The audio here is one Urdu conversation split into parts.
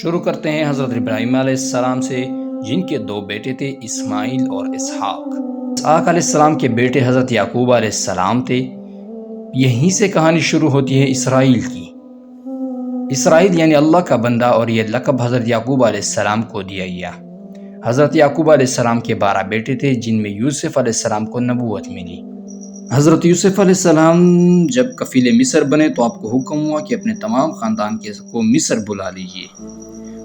شروع کرتے ہیں حضرت ابراہیم علیہ السلام سے، جن کے دو بیٹے تھے، اسماعیل اور اسحاق۔ اسحاق علیہ السلام کے بیٹے حضرت یعقوب علیہ السلام تھے۔ یہیں سے کہانی شروع ہوتی ہے اسرائیل کی۔ اسرائیل یعنی اللہ کا بندہ، اور یہ لقب حضرت یعقوب علیہ السلام کو دیا گیا۔ حضرت یعقوب علیہ السلام کے 12 بیٹے تھے، جن میں یوسف علیہ السلام کو نبوت ملی۔ حضرت یوسف علیہ السلام جب کفیل مصر بنے تو آپ کو حکم ہوا کہ اپنے تمام خاندان کو مصر بلا لیجیے،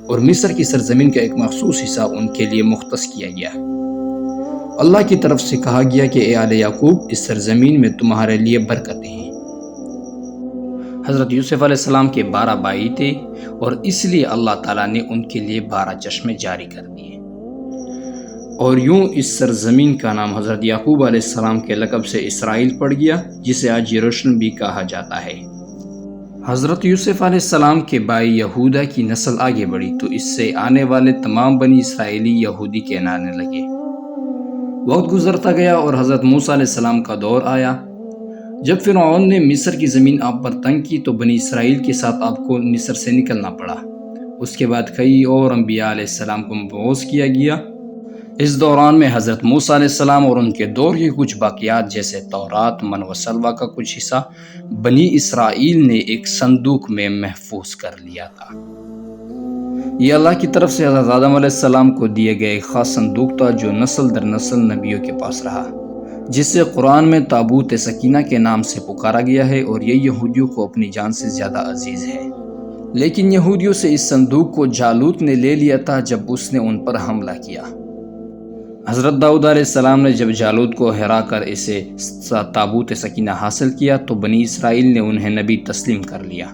اور مصر کی سرزمین کا ایک مخصوص حصہ ان کے لیے مختص کیا گیا۔ اللہ کی طرف سے کہا گیا کہ اے آل یعقوب، اس سرزمین میں تمہارے لیے برکتیں ہیں۔ حضرت یوسف علیہ السلام کے 12 بھائی تھے، اور اس لیے اللہ تعالیٰ نے ان کے لیے 12 چشمے جاری کر دیے، اور یوں اس سرزمین کا نام حضرت یعقوب علیہ السلام کے لقب سے اسرائیل پڑ گیا، جسے آج یروشلم بھی کہا جاتا ہے۔ حضرت یوسف علیہ السلام کے بھائی یہودا کی نسل آگے بڑھی تو اس سے آنے والے تمام بنی اسرائیلی یہودی کہلانے لگے۔ وقت گزرتا گیا اور حضرت موسیٰ علیہ السلام کا دور آیا۔ جب فرعون نے مصر کی زمین آپ پر تنگ کی تو بنی اسرائیل کے ساتھ آپ کو مصر سے نکلنا پڑا۔ اس کے بعد کئی اور انبیاء علیہ السلام کو مبعوث کیا گیا۔ اس دوران میں حضرت موسیٰ علیہ السلام اور ان کے دور کے کچھ باقیات جیسے تورات، من و سلوہ کا کچھ حصہ بنی اسرائیل نے ایک صندوق میں محفوظ کر لیا تھا۔ یہ اللہ کی طرف سے حضرت آدم علیہ السلام کو دیے گئے ایک خاص صندوق تھا، جو نسل در نسل نبیوں کے پاس رہا، جس سے قرآن میں تابوت سکینہ کے نام سے پکارا گیا ہے، اور یہ یہودیوں کو اپنی جان سے زیادہ عزیز ہے۔ لیکن یہودیوں سے اس صندوق کو جالوت نے لے لیا تھا جب اس نے ان پر حملہ کیا۔ حضرت داؤد علیہ السلام نے جب جالوت کو ہرا کر اسے تابوت سکینہ حاصل کیا تو بنی اسرائیل نے انہیں نبی تسلیم کر لیا۔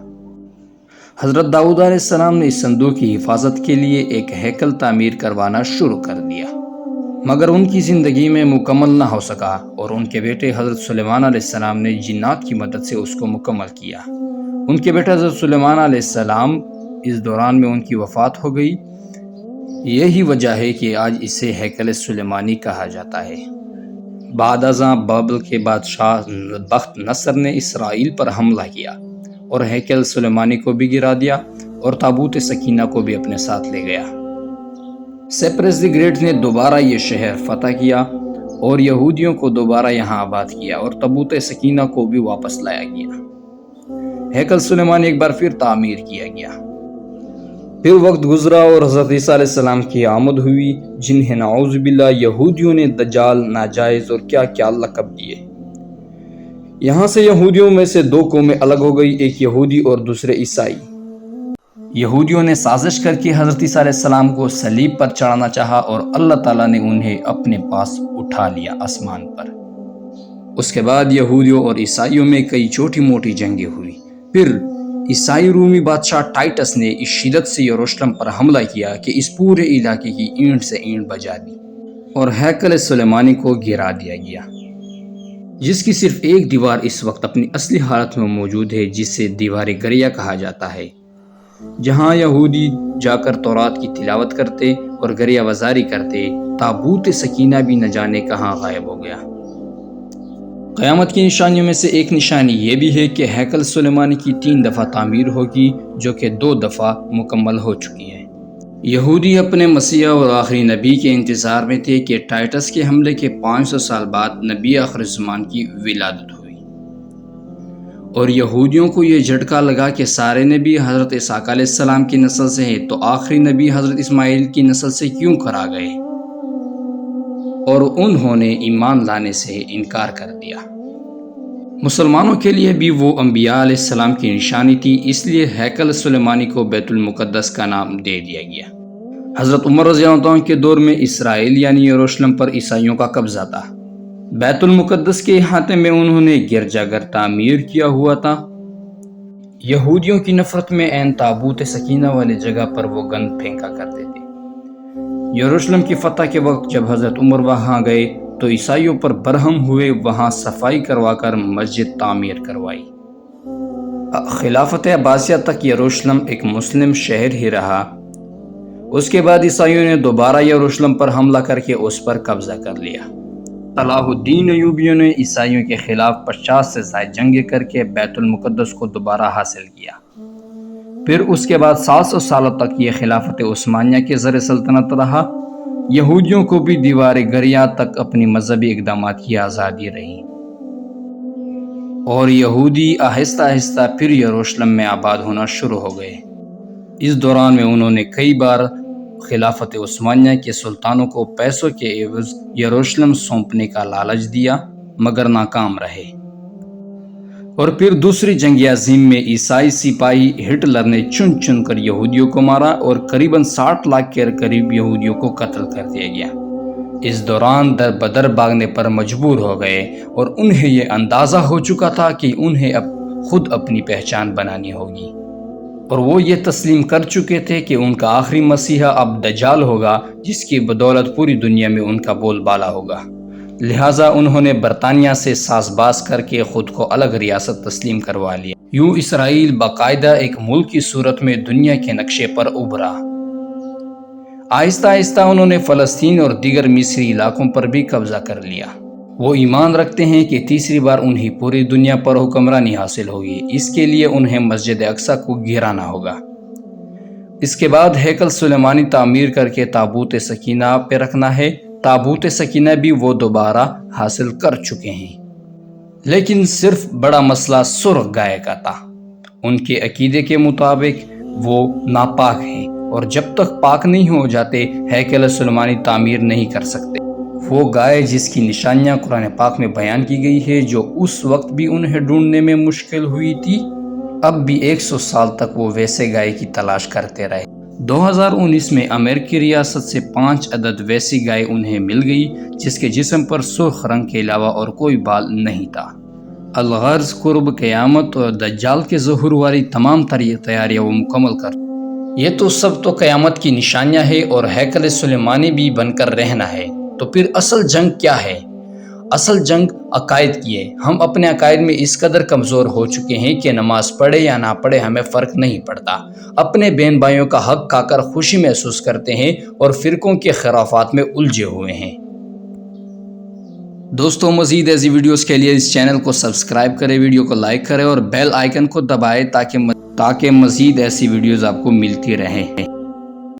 حضرت داؤد علیہ السلام نے اس صندوق کی حفاظت کے لیے ایک ہیکل تعمیر کروانا شروع کر دیا، مگر ان کی زندگی میں مکمل نہ ہو سکا، اور ان کے بیٹے حضرت سلیمان علیہ السلام نے جنات کی مدد سے اس کو مکمل کیا۔ ان کے بیٹے حضرت سلیمان علیہ السلام اس دوران میں ان کی وفات ہو گئی۔ یہی وجہ ہے کہ آج اسے ہیکل سلیمانی کہا جاتا ہے۔ بعد ازاں بابل کے بادشاہ بخت نصر نے اسرائیل پر حملہ کیا اور ہیکل سلیمانی کو بھی گرا دیا، اور تابوت سکینہ کو بھی اپنے ساتھ لے گیا۔ سیپرس دی گریٹ نے دوبارہ یہ شہر فتح کیا اور یہودیوں کو دوبارہ یہاں آباد کیا، اور تابوت سکینہ کو بھی واپس لایا گیا۔ ہیکل سلیمانی ایک بار پھر تعمیر کیا گیا۔ پھر وقت گزرا اور حضرت عیسیٰ علیہ السلام کی آمد ہوئی، جنہیں نعوذ باللہ یہودیوں نے دجال، ناجائز اور کیا کیا لقب دیے۔ یہاں سے یہودیوں میں سے 2 قومیں الگ ہو گئی، ایک یہودی اور دوسرے عیسائی۔ یہودیوں نے سازش کر کے حضرت عیسیٰ علیہ السلام کو صلیب پر چڑھانا چاہا، اور اللہ تعالیٰ نے انہیں اپنے پاس اٹھا لیا آسمان پر۔ اس کے بعد یہودیوں اور عیسائیوں میں کئی چھوٹی موٹی جنگیں ہوئی۔ پھر عیسائی رومی بادشاہ ٹائٹس نے اس شدت سے یروشلم پر حملہ کیا کہ اس پورے علاقے کی اینٹ سے اینٹ بجا دی، اور ہیکل سلیمانی کو گرا دیا گیا، جس کی صرف ایک دیوار اس وقت اپنی اصلی حالت میں موجود ہے، جس سے دیوار گریا کہا جاتا ہے، جہاں یہودی جا کر تورات کی تلاوت کرتے اور گریا وزاری کرتے۔ تابوت سکینہ بھی نہ جانے کہاں غائب ہو گیا۔ قیامت کی نشانیوں میں سے ایک نشانی یہ بھی ہے کہ ہیکل سلیمانی کی 3 دفعہ تعمیر ہوگی، جو کہ 2 دفعہ مکمل ہو چکی ہے۔ یہودی اپنے مسیح اور آخری نبی کے انتظار میں تھے کہ ٹائٹس کے حملے کے 500 سال بعد نبی آخر زمان کی ولادت ہوئی، اور یہودیوں کو یہ جھٹکا لگا کہ سارے نبی حضرت اسحاق علیہ السلام کی نسل سے ہیں، تو آخری نبی حضرت اسماعیل کی نسل سے کیوں کرا گئے، اور انہوں نے ایمان لانے سے انکار کر دیا۔ مسلمانوں کے لیے بھی وہ انبیاء علیہ السلام کی نشانی تھی، اس لیے ہیکل سلیمانی کو بیت المقدس کا نام دے دیا گیا۔ حضرت عمر رضی اللہ عنہ کے دور میں اسرائیل یعنی یروشلم پر عیسائیوں کا قبضہ تھا۔ بیت المقدس کے احاطے میں انہوں نے گرجا گھر تعمیر کیا ہوا تھا۔ یہودیوں کی نفرت میں عین تابوت سکینہ والی جگہ پر وہ گند پھینکا کرتے تھے۔ یروشلم کی فتح کے وقت جب حضرت عمر وہاں گئے تو عیسائیوں پر برہم ہوئے، وہاں صفائی کروا کر مسجد تعمیر کروائی۔ خلافت عباسیہ تک یروشلم ایک مسلم شہر ہی رہا۔ اس کے بعد عیسائیوں نے دوبارہ یروشلم پر حملہ کر کے اس پر قبضہ کر لیا۔ صلاح الدین ایوبیوں نے عیسائیوں کے خلاف 50 سے زائد جنگیں کر کے بیت المقدس کو دوبارہ حاصل کیا۔ پھر اس کے بعد 700 سالوں تک یہ خلافت عثمانیہ کے زر سلطنت رہا۔ یہودیوں کو بھی دیوار گریا تک اپنی مذہبی اقدامات کی آزادی رہی، اور یہودی آہستہ آہستہ پھر یروشلم میں آباد ہونا شروع ہو گئے۔ اس دوران میں انہوں نے کئی بار خلافت عثمانیہ کے سلطانوں کو پیسوں کے عوض یروشلم سونپنے کا لالچ دیا، مگر ناکام رہے۔ اور پھر دوسری جنگ عظیم میں عیسائی سپاہی ہٹلر نے چن چن کر یہودیوں کو مارا اور قریباً 60 لاکھ کے قریب یہودیوں کو قتل کر دیا گیا۔ اس دوران در بدر بھاگنے پر مجبور ہو گئے، اور انہیں یہ اندازہ ہو چکا تھا کہ انہیں اب خود اپنی پہچان بنانی ہوگی، اور وہ یہ تسلیم کر چکے تھے کہ ان کا آخری مسیحا اب دجال ہوگا، جس کی بدولت پوری دنیا میں ان کا بول بالا ہوگا۔ لہٰذا انہوں نے برطانیہ سے ساز باز کر کے خود کو الگ ریاست تسلیم کروا لیا۔ یوں اسرائیل باقاعدہ ایک ملک کی صورت میں دنیا کے نقشے پر ابھرا۔ آہستہ آہستہ انہوں نے فلسطین اور دیگر مصری علاقوں پر بھی قبضہ کر لیا۔ وہ ایمان رکھتے ہیں کہ تیسری بار انہیں پوری دنیا پر حکمرانی حاصل ہوگی۔ اس کے لیے انہیں مسجد اقصی کو گھیرانا ہوگا۔ اس کے بعد ہیکل سلیمانی تعمیر کر کے تابوت سکینہ پہ رکھنا ہے۔ تابوت سکینہ بھی وہ دوبارہ حاصل کر چکے ہیں، لیکن صرف بڑا مسئلہ سرخ گائے کا تھا۔ ان کے عقیدے کے مطابق وہ ناپاک ہیں، اور جب تک پاک نہیں ہو جاتے ہیکل سلیمانی تعمیر نہیں کر سکتے۔ وہ گائے جس کی نشانیاں قرآن پاک میں بیان کی گئی ہے، جو اس وقت بھی انہیں ڈھونڈنے میں مشکل ہوئی تھی، اب بھی 100 سال تک وہ ویسے گائے کی تلاش کرتے رہے۔ 2019 میں امریکی ریاست سے 5 عدد ویسی گائے انہیں مل گئی، جس کے جسم پر سرخ رنگ کے علاوہ اور کوئی بال نہیں تھا۔ الغرض قرب قیامت اور دجال کے ظہور والی تمام تیاریاں وہ مکمل کر۔ یہ تو سب تو قیامت کی نشانیاں ہیں، اور ہیکل سلیمانی بھی بن کر رہنا ہے۔ تو پھر اصل جنگ کیا ہے؟ اصل جنگ عقائد کی ہے۔ ہم اپنے عقائد میں اس قدر کمزور ہو چکے ہیں کہ نماز پڑھے یا نہ پڑھے ہمیں فرق نہیں پڑتا۔ اپنے بہن بھائیوں کا حق کھا کر خوشی محسوس کرتے ہیں، اور فرقوں کے خرافات میں الجھے ہوئے ہیں۔ دوستوں، مزید ایسی ویڈیوز کے لیے اس چینل کو سبسکرائب کریں، ویڈیو کو لائک کریں اور بیل آئیکن کو دبائیں تاکہ مزید ایسی ویڈیوز آپ کو ملتی رہیں۔